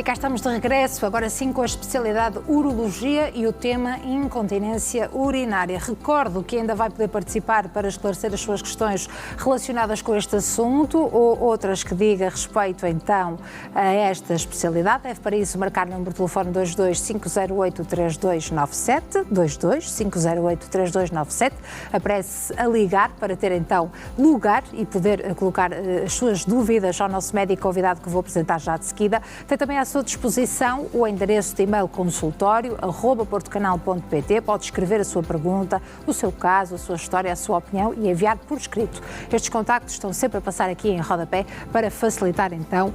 E cá estamos de regresso, agora sim com a especialidade Urologia e o tema Incontinência Urinária. Recordo que ainda vai poder participar para esclarecer as suas questões relacionadas com este assunto ou outras que diga respeito então a esta especialidade. Deve para isso marcar o número de telefone 22-508-3297, 22-508-3297. Apresse a ligar para ter então lugar e poder colocar as suas dúvidas ao nosso médico convidado que vou apresentar já de seguida. Tem também à sua disposição o endereço de e-mail consultório@portocanal.pt. Pode escrever a sua pergunta, o seu caso, a sua história, a sua opinião e enviar por escrito. Estes contactos estão sempre a passar aqui em rodapé para facilitar então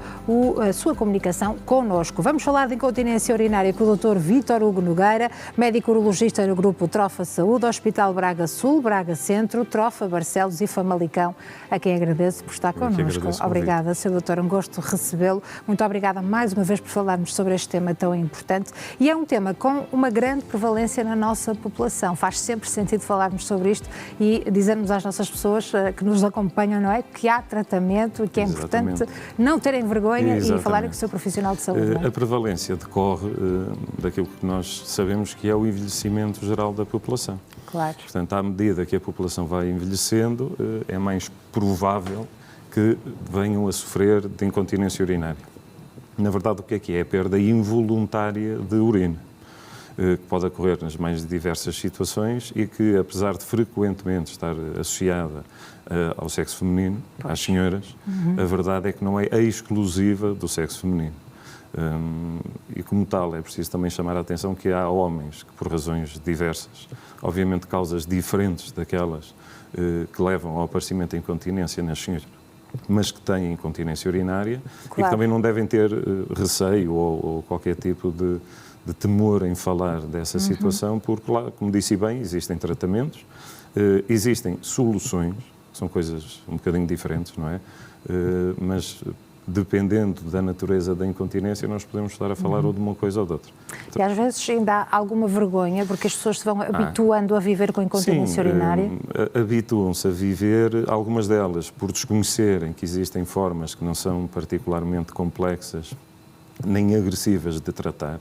a sua comunicação connosco. Vamos falar de incontinência urinária com o Dr. Vítor Hugo Nogueira, médico urologista no grupo Trofa Saúde, Hospital Braga Sul, Braga Centro, Trofa, Barcelos e Famalicão, a quem agradeço por estar connosco. Obrigada, Sr. Doutor, um gosto recebê-lo. Muito obrigada mais uma vez por falarmos sobre este tema tão importante e é um tema com uma grande prevalência na nossa população. Faz sempre sentido falarmos sobre isto e dizermos às nossas pessoas que nos acompanham, não é? Que há tratamento e que é importante não terem vergonha e falarem com o seu profissional de saúde. Não é? A prevalência decorre daquilo que nós sabemos que é o envelhecimento geral da população. Claro. Portanto, à medida que a população vai envelhecendo, é mais provável que venham a sofrer de incontinência urinária. Na verdade, o que é? É a perda involuntária de urina, que pode ocorrer nas mais diversas situações e que, apesar de frequentemente estar associada ao sexo feminino, às senhoras, a verdade é que não é a exclusiva do sexo feminino. E como tal, é preciso também chamar a atenção que há homens que, por razões diversas, obviamente causas diferentes daquelas que levam ao aparecimento da incontinência nas senhoras, mas que têm incontinência urinária, claro, e que também não devem ter receio ou qualquer tipo de temor em falar dessa situação, porque lá, como disse bem, existem tratamentos, existem soluções, são coisas um bocadinho diferentes, não é? Mas dependendo da natureza da incontinência, nós podemos estar a falar ou de uma coisa ou de outra. E às vezes ainda há alguma vergonha, porque as pessoas se vão habituando a viver com incontinência urinária? Habituam-se a viver, algumas delas por desconhecerem que existem formas que não são particularmente complexas nem agressivas de tratar.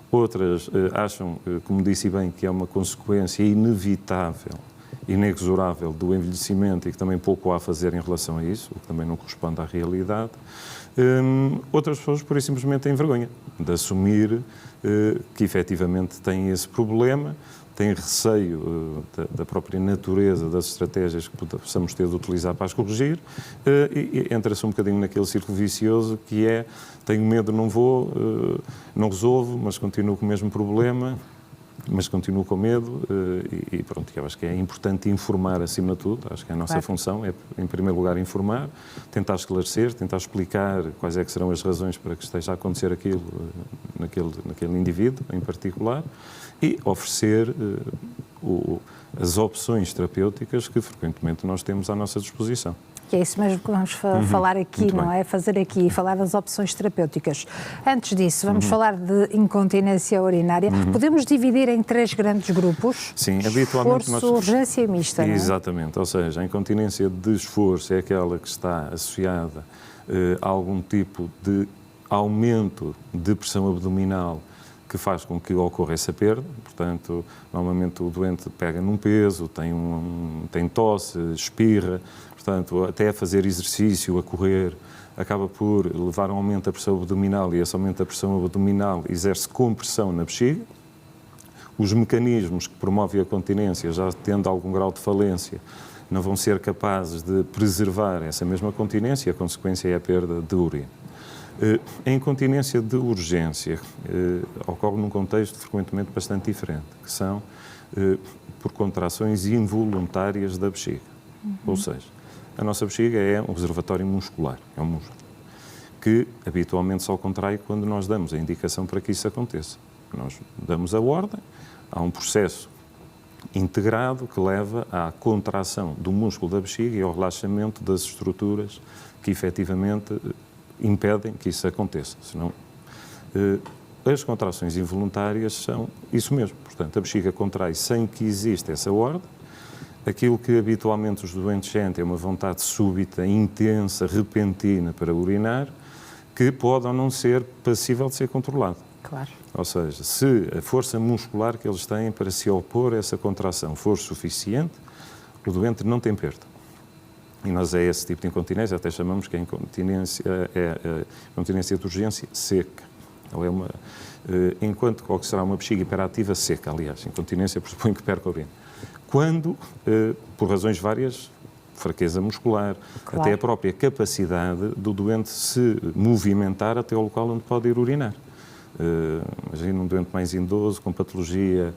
Outras acham, como disse bem, que é uma consequência inevitável, inexorável do envelhecimento e que também pouco há a fazer em relação a isso, o que também não corresponde à realidade. Outras pessoas, por isso, simplesmente têm vergonha de assumir que efetivamente têm esse problema, têm receio da própria natureza das estratégias que possamos ter de utilizar para as corrigir e entra-se um bocadinho naquele círculo vicioso que é: tenho medo, não vou, não resolvo, mas continuo com o mesmo problema, mas continuo com medo e pronto, eu acho que é importante informar acima de tudo, acho que a nossa função é, em primeiro lugar, informar, tentar esclarecer, tentar explicar quais é que serão as razões para que esteja a acontecer aquilo naquele indivíduo em particular e oferecer as opções terapêuticas que frequentemente nós temos à nossa disposição. Que é isso mesmo que vamos falar aqui, não é? Fazer aqui, falar das opções terapêuticas. Antes disso, vamos falar de incontinência urinária. Podemos dividir em 3 grandes grupos? Sim, habitualmente esforço, urgência e mista, não é? Exatamente, ou seja, a incontinência de esforço é aquela que está associada a algum tipo de aumento de pressão abdominal que faz com que ocorra essa perda. Portanto, normalmente o doente pega num peso, tem tosse, espirra, portanto, até a fazer exercício, a correr, acaba por levar a um aumento da pressão abdominal e esse aumento da pressão abdominal exerce compressão na bexiga. Os mecanismos que promovem a continência, já tendo algum grau de falência, não vão ser capazes de preservar essa mesma continência e a consequência é a perda de urina. A incontinência de urgência ocorre num contexto frequentemente bastante diferente, que são por contrações involuntárias da bexiga. Ou seja, a nossa bexiga é um reservatório muscular, é um músculo, que habitualmente só contrai quando nós damos a indicação para que isso aconteça. Nós damos a ordem, há um processo integrado que leva à contração do músculo da bexiga e ao relaxamento das estruturas que efetivamente impedem que isso aconteça. Senão, as contrações involuntárias são isso mesmo. Portanto, a bexiga contrai sem que exista essa ordem. Aquilo que habitualmente os doentes sentem é uma vontade súbita, intensa, repentina para urinar, que pode ou não ser passível de ser controlado. Claro. Ou seja, se a força muscular que eles têm para se opor a essa contração for suficiente, o doente não tem perda. E nós é esse tipo de incontinência, até chamamos que a incontinência é incontinência de urgência seca. Ou é enquanto que será uma bexiga hiperativa seca, aliás, incontinência pressupõe que perca a urina. Quando, por razões várias, fraqueza muscular, claro, até a própria capacidade do doente se movimentar até ao local onde pode ir urinar. Imagina um doente mais idoso, com patologia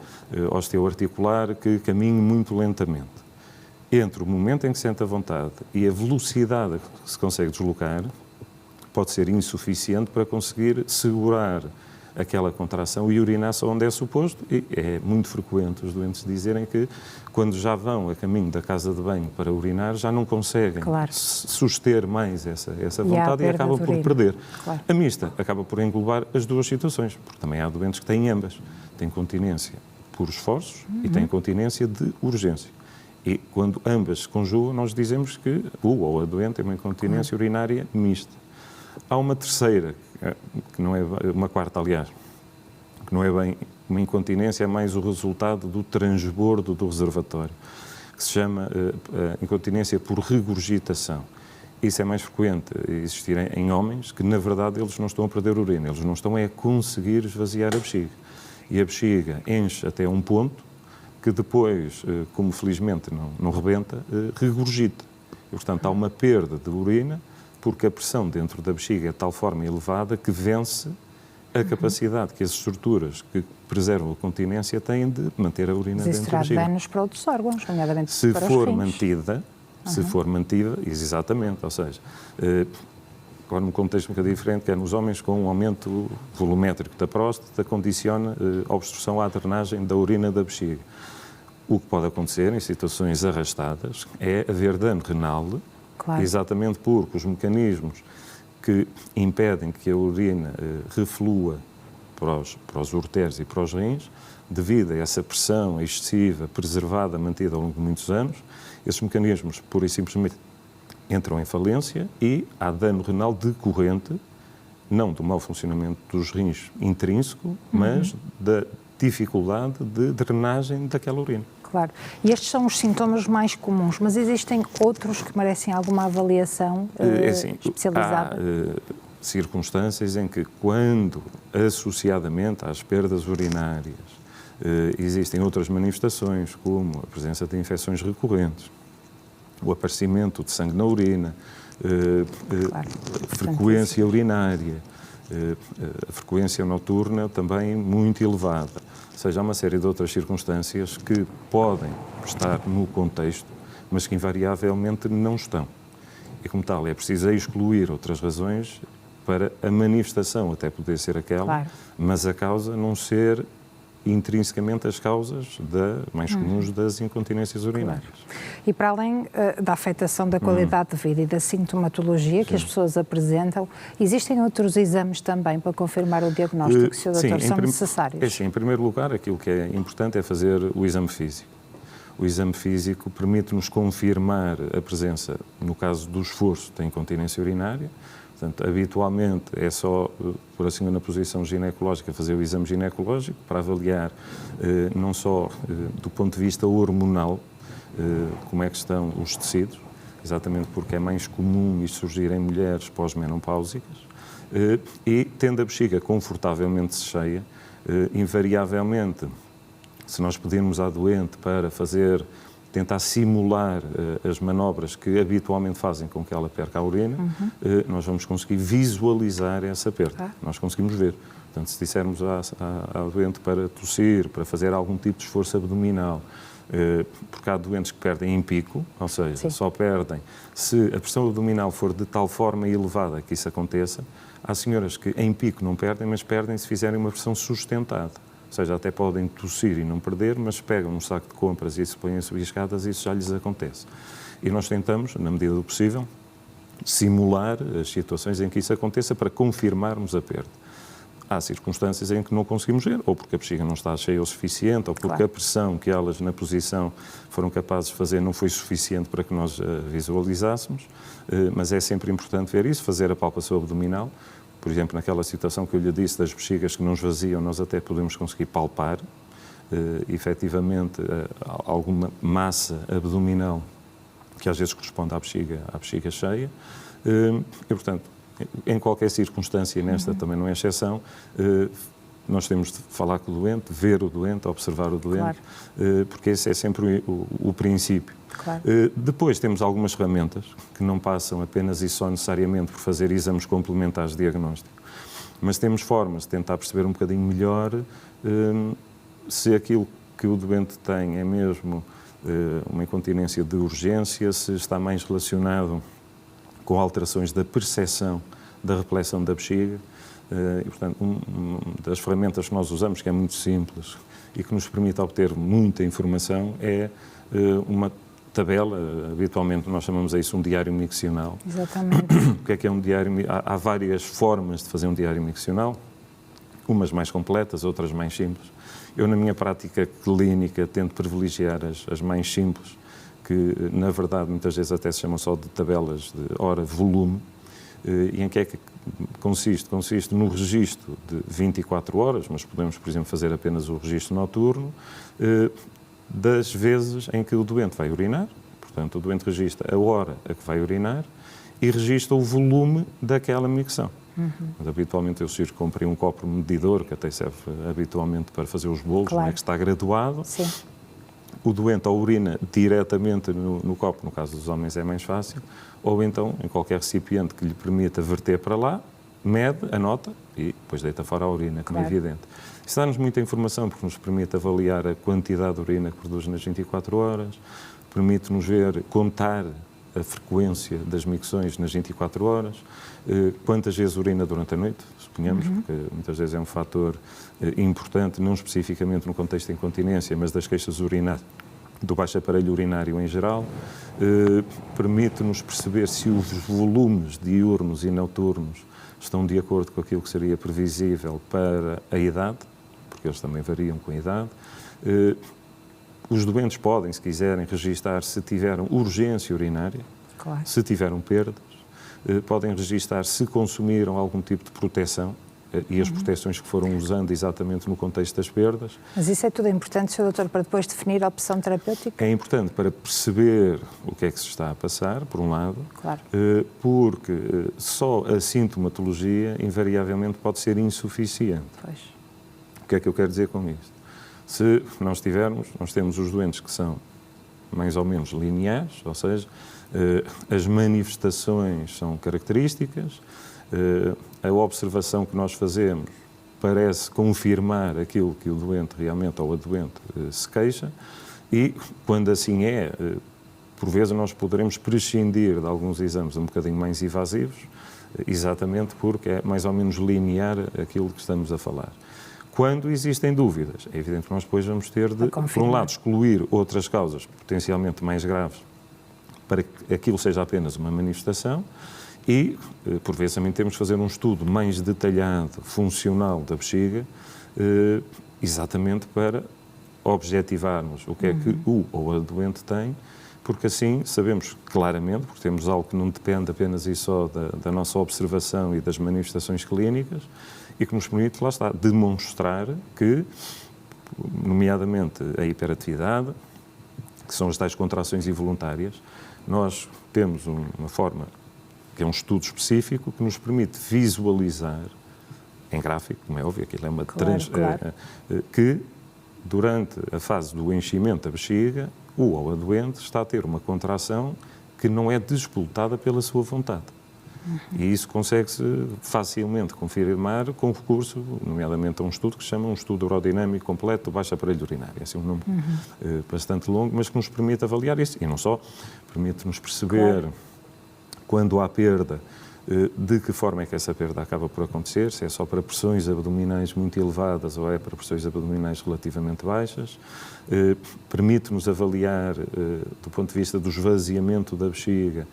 osteoarticular, que caminhe muito lentamente. Entre o momento em que sente a vontade e a velocidade que se consegue deslocar, pode ser insuficiente para conseguir segurar aquela contração e urinar só onde é suposto. E é muito frequente os doentes dizerem que, quando já vão a caminho da casa de banho para urinar, já não conseguem, claro, suster mais essa vontade e acabam por perder. Claro. A mista acaba por englobar as duas situações, porque também há doentes que têm ambas. Têm continência por esforços e têm continência de urgência. E quando ambas se conjugam, nós dizemos que ou a doente tem uma incontinência urinária mista. Há uma terceira, que não é uma quarta, aliás, que não é bem uma incontinência, é mais o resultado do transbordo do reservatório, que se chama incontinência por regurgitação. Isso é mais frequente existir em homens que, na verdade, eles não estão a perder urina, eles não estão a conseguir esvaziar a bexiga. E a bexiga enche até um ponto que depois, como felizmente não rebenta, regurgita. E, portanto, há uma perda de urina, porque a pressão dentro da bexiga é de tal forma elevada que vence a capacidade que as estruturas que preservam a continência têm de manter a urina dentro da bexiga. Isso terá danos para outros órgãos, nomeadamente se para for os rins. mantida, se for mantida, exatamente, ou seja, agora num contexto um bocadinho diferente, que é nos homens com um aumento volumétrico da próstata, condiciona a obstrução à drenagem da urina da bexiga. O que pode acontecer em situações arrastadas é haver dano renal, claro, exatamente porque os mecanismos que impedem que a urina reflua para os ureteres e para os rins, devido a essa pressão excessiva, preservada, mantida ao longo de muitos anos, esses mecanismos pura e simplesmente entram em falência e há dano renal decorrente, não do mau funcionamento dos rins intrínseco, mas da dificuldade de drenagem daquela urina. Claro. E estes são os sintomas mais comuns, mas existem outros que merecem alguma avaliação especializada? Há circunstâncias em que, quando associadamente às perdas urinárias, existem outras manifestações, como a presença de infecções recorrentes, o aparecimento de sangue na urina, claro, frequência urinária, a frequência noturna também muito elevada. Ou seja, há uma série de outras circunstâncias que podem estar no contexto, mas que invariavelmente não estão. E, como tal, é preciso excluir outras razões para a manifestação até poder ser aquela, claro, mas a causa não ser intrinsecamente as causas mais comuns das incontinências urinárias. Claro. E para além da afetação da qualidade de vida e da sintomatologia que as pessoas apresentam, existem outros exames também para confirmar o diagnóstico, Sr. Doutor, são necessários? Em primeiro lugar, aquilo que é importante é fazer o exame físico. O exame físico permite-nos confirmar a presença, no caso do esforço, da incontinência urinária. Portanto, habitualmente é só, por assim, na posição ginecológica, fazer o exame ginecológico para avaliar não só do ponto de vista hormonal como é que estão os tecidos, exatamente porque é mais comum isto surgir em mulheres pós-menopáusicas, e tendo a bexiga confortavelmente cheia, invariavelmente, se nós pedirmos à doente para tentar simular as manobras que habitualmente fazem com que ela perca a urina, nós vamos conseguir visualizar essa perda. Nós conseguimos ver. Portanto, se dissermos à doente para tossir, para fazer algum tipo de esforço abdominal, porque há doentes que perdem em pico, ou seja, sim, só perdem se a pressão abdominal for de tal forma elevada que isso aconteça. Há senhoras que em pico não perdem, mas perdem se fizerem uma pressão sustentada. Ou seja, até podem tossir e não perder, mas pegam um saco de compras e se põem a subir escadas, isso já lhes acontece. E nós tentamos, na medida do possível, simular as situações em que isso aconteça para confirmarmos a perda. Há circunstâncias em que não conseguimos ver, ou porque a bexiga não está cheia o suficiente, ou porque claro, a pressão que elas na posição foram capazes de fazer não foi suficiente para que nós visualizássemos, mas é sempre importante ver isso, fazer a palpação abdominal, Por exemplo, naquela situação que eu lhe disse das bexigas que não esvaziam, nós até podemos conseguir palpar, efetivamente, alguma massa abdominal que às vezes corresponde à bexiga cheia. E, portanto, em qualquer circunstância, e nesta também não é exceção, nós temos de falar com o doente, ver o doente, observar o doente, Claro. Porque esse é sempre o princípio. Claro. Depois temos algumas ferramentas que não passam apenas e só necessariamente por fazer exames complementares de diagnóstico, mas temos formas de tentar perceber um bocadinho melhor se aquilo que o doente tem é mesmo uma incontinência de urgência, se está mais relacionado com alterações da percepção da reflexão da bexiga. E, portanto, uma das ferramentas que nós usamos, que é muito simples e que nos permite obter muita informação, é uma tabela, habitualmente nós chamamos a isso um diário miccional. Exatamente. O que é um diário? Há várias formas de fazer um diário miccional, umas mais completas, outras mais simples. Eu, na minha prática clínica, tento privilegiar as mais simples, que, na verdade, muitas vezes até se chamam só de tabelas de hora-volume. E em que é que consiste? Consiste no registro de 24 horas, mas podemos, por exemplo, fazer apenas o registro noturno, das vezes em que o doente vai urinar. Portanto, o doente registra a hora a que vai urinar e registra o volume daquela micção. Mas, habitualmente, eu sugiro que comprem um copo medidor, que até serve habitualmente para fazer os bolos, Claro. não é? Que está graduado. Sim. O doente ou urina diretamente no copo, no caso dos homens é mais fácil, ou então em qualquer recipiente que lhe permita verter para lá, mede, anota e depois deita fora a urina, como é Claro. evidente. Isso dá-nos muita informação porque nos permite avaliar a quantidade de urina que produz nas 24 horas, permite-nos ver, contar a frequência das micções nas 24 horas, quantas vezes urina durante a noite, suponhamos, porque muitas vezes é um fator importante, não especificamente no contexto de incontinência, mas das queixas urinárias, do baixo aparelho urinário em geral, permite-nos perceber se os volumes diurnos e noturnos estão de acordo com aquilo que seria previsível para a idade, porque eles também variam com a idade. Os doentes podem, se quiserem, registar se tiveram urgência urinária, Claro. se tiveram perdas, podem registar se consumiram algum tipo de proteção e as proteções que foram usando exatamente no contexto das perdas. Mas isso é tudo importante, Sr. Doutor, para depois definir a opção terapêutica? É importante para perceber o que é que se está a passar, por um lado, Claro. porque só a sintomatologia invariavelmente pode ser insuficiente. Pois. O que é que eu quero dizer com isto? Se nós temos os doentes que são mais ou menos lineares, ou seja, as manifestações são características, a observação que nós fazemos parece confirmar aquilo que o doente realmente, ou a doente, se queixa, e quando assim é, por vezes nós poderemos prescindir de alguns exames um bocadinho mais invasivos, exatamente porque é mais ou menos linear aquilo que estamos a falar. Quando existem dúvidas, é evidente que nós depois vamos ter de, por um lado, excluir outras causas potencialmente mais graves para que aquilo seja apenas uma manifestação e, por vezes, também temos de fazer um estudo mais detalhado, funcional da bexiga, exatamente para objetivarmos o que é que o ou a doente tem, porque assim sabemos claramente, porque temos algo que não depende apenas e só da nossa observação e das manifestações clínicas, e que nos permite, lá está, demonstrar que, nomeadamente a hiperatividade, que são as tais contrações involuntárias, nós temos uma forma, que é um estudo específico, que nos permite visualizar, em gráfico, como é óbvio, aquilo é uma Claro. que durante a fase do enchimento da bexiga, o ou a doente está a ter uma contração que não é despoltada pela sua vontade. E isso consegue-se facilmente confirmar com recurso, nomeadamente a um estudo que se chama um estudo urodinâmico completo do baixo aparelho urinário. É assim um nome bastante longo, mas que nos permite avaliar isso. E não só, permite-nos perceber quando há perda, de que forma é que essa perda acaba por acontecer, se é só para pressões abdominais muito elevadas ou é para pressões abdominais relativamente baixas. Permite-nos avaliar, do ponto de vista do esvaziamento da bexiga,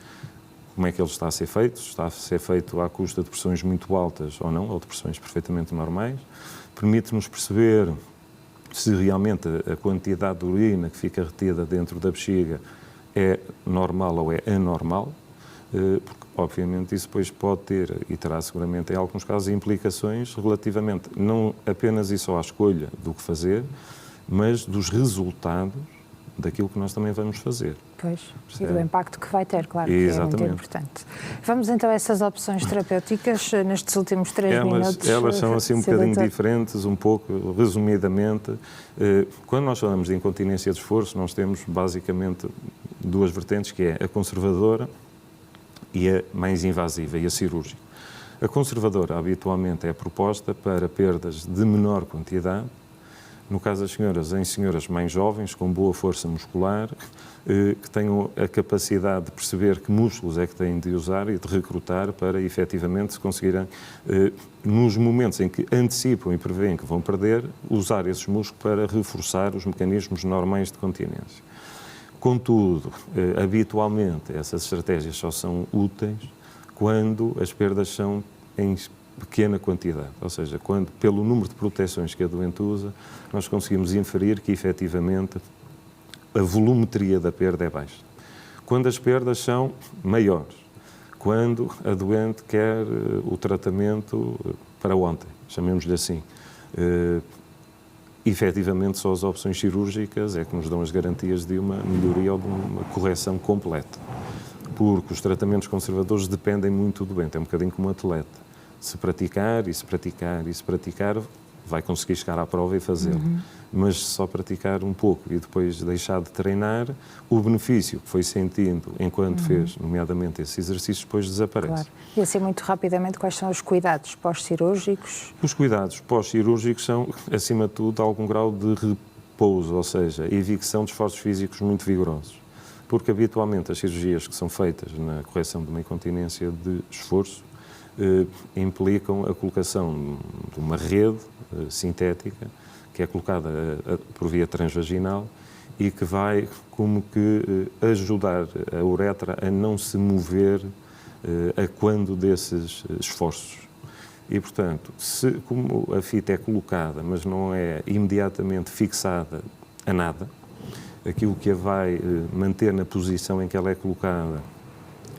como é que ele está a ser feito, está a ser feito à custa de pressões muito altas ou não, ou de pressões perfeitamente normais. Permite-nos perceber se realmente a quantidade de urina que fica retida dentro da bexiga é normal ou é anormal. porque obviamente isso depois pode ter, e terá seguramente em alguns casos, implicações relativamente não apenas e só à escolha do que fazer, mas dos resultados daquilo que nós também vamos fazer. Pois, e do impacto que vai ter, claro, que é muito importante. Vamos então a essas opções terapêuticas nestes últimos 3 minutos. Elas são assim um bocadinho diferentes, um pouco resumidamente. Quando nós falamos de incontinência de esforço, nós temos basicamente 2 vertentes, que é a conservadora e a mais invasiva, e a cirúrgica. A conservadora habitualmente é proposta para perdas de menor quantidade, no caso das senhoras, em senhoras mais jovens, com boa força muscular, que tenham a capacidade de perceber que músculos é que têm de usar e de recrutar para, efetivamente, se conseguirem, nos momentos em que antecipam e prevêem que vão perder, usar esses músculos para reforçar os mecanismos normais de continência. Contudo, habitualmente, essas estratégias só são úteis quando as perdas são em pequena quantidade, ou seja, quando, pelo número de proteções que a doente usa, nós conseguimos inferir que, efetivamente, a volumetria da perda é baixa. Quando as perdas são maiores, quando a doente quer o tratamento para ontem, chamemos-lhe assim, efetivamente só as opções cirúrgicas é que nos dão as garantias de uma melhoria ou de uma correção completa, porque os tratamentos conservadores dependem muito do doente, é um bocadinho como um atleta. Se praticar, vai conseguir chegar à prova e fazê-lo. Mas se só praticar um pouco e depois deixar de treinar, o benefício que foi sentindo enquanto fez, nomeadamente esses exercícios, depois desaparece. Claro. E assim, muito rapidamente, quais são os cuidados pós-cirúrgicos? Os cuidados pós-cirúrgicos são, acima de tudo, algum grau de repouso, ou seja, evicção de esforços físicos muito vigorosos. Porque, habitualmente, as cirurgias que são feitas na correção de uma incontinência de esforço implicam a colocação de uma rede sintética que é colocada por via transvaginal e que vai como que ajudar a uretra a não se mover a quando desses esforços. E, portanto, como a fita é colocada, mas não é imediatamente fixada a nada, aquilo que a vai manter na posição em que ela é colocada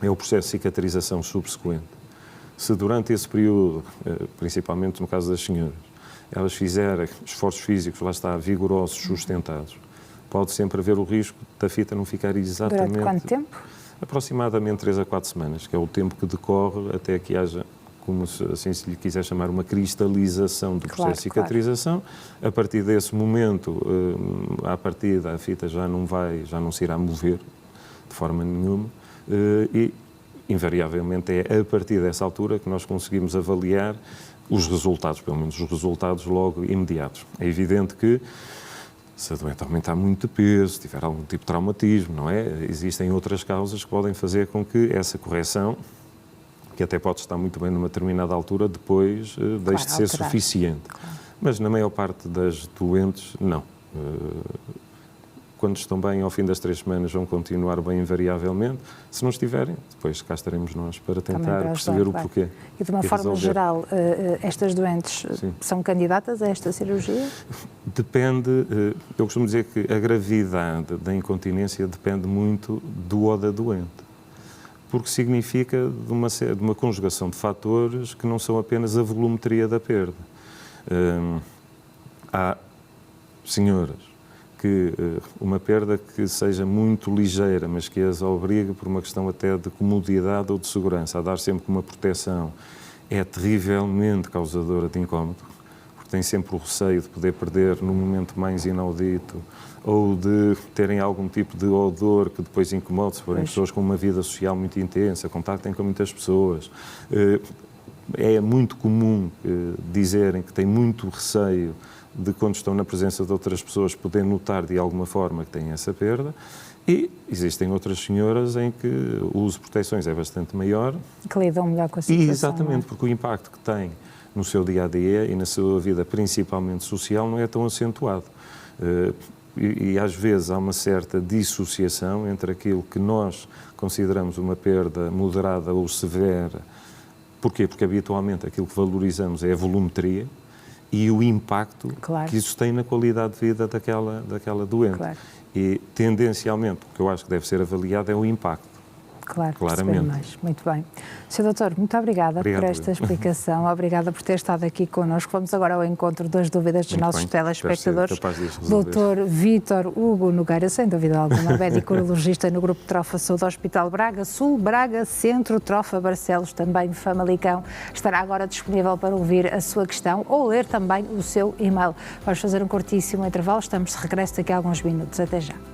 é o processo de cicatrização subsequente. Se durante esse período, principalmente no caso das senhoras, elas fizerem esforços físicos, lá está, vigorosos, sustentados, pode sempre haver o risco da fita não ficar exatamente... Durante quanto tempo? Aproximadamente 3 a 4 semanas, que é o tempo que decorre até que haja, como assim se lhe quiser chamar, uma cristalização do processo de cicatrização. Claro. A partir desse momento, à partida, a fita já não se irá mover de forma nenhuma e invariavelmente é a partir dessa altura que nós conseguimos avaliar os resultados, pelo menos os resultados logo imediatos. É evidente que se a doente aumentar muito de peso, se tiver algum tipo de traumatismo, não é? Existem outras causas que podem fazer com que essa correção, que até pode estar muito bem numa determinada altura, depois deixe de ser suficiente. Claro. Mas na maior parte das doentes, não. Quando estão bem, ao fim das 3 semanas, vão continuar bem invariavelmente. Se não estiverem, depois cá estaremos nós para tentar perceber o porquê. E de uma forma geral, estas doentes são candidatas a esta cirurgia? Depende, eu costumo dizer que a gravidade da incontinência depende muito do ou da doente, porque significa de uma conjugação de fatores que não são apenas a volumetria da perda. Há senhoras que uma perda que seja muito ligeira, mas que as obrigue por uma questão até de comodidade ou de segurança, a dar sempre uma proteção, é terrivelmente causadora de incómodo, porque tem sempre o receio de poder perder no momento mais inaudito ou de terem algum tipo de odor que depois incomode, se forem pessoas com uma vida social muito intensa, contactem com muitas pessoas. É muito comum dizerem que têm muito receio de, quando estão na presença de outras pessoas, poder notar de alguma forma que têm essa perda. E existem outras senhoras em que o uso de proteções é bastante maior. Que lidam melhor com a situação. Exatamente, porque o impacto que tem no seu dia-a-dia e na sua vida, principalmente social, não é tão acentuado. E às vezes há uma certa dissociação entre aquilo que nós consideramos uma perda moderada ou severa. Porquê? Porque habitualmente aquilo que valorizamos é a volumetria e o impacto que isso tem na qualidade de vida daquela doente. Claro. E, tendencialmente, o que eu acho que deve ser avaliado é o impacto. Claro, claramente. Mais. Muito bem. Sr. Doutor, muito obrigada por esta explicação. Obrigada por ter estado aqui connosco. Vamos agora ao encontro das dúvidas dos nossos telespectadores. Doutor Vítor Hugo Nogueira, sem dúvida alguma, médico urologista no Grupo Trofa Saúde Hospital Braga Sul, Braga Centro, Trofa Barcelos, também Famalicão. Estará agora disponível para ouvir a sua questão ou ler também o seu e-mail. Vamos fazer um curtíssimo intervalo. Estamos de regresso daqui a alguns minutos. Até já.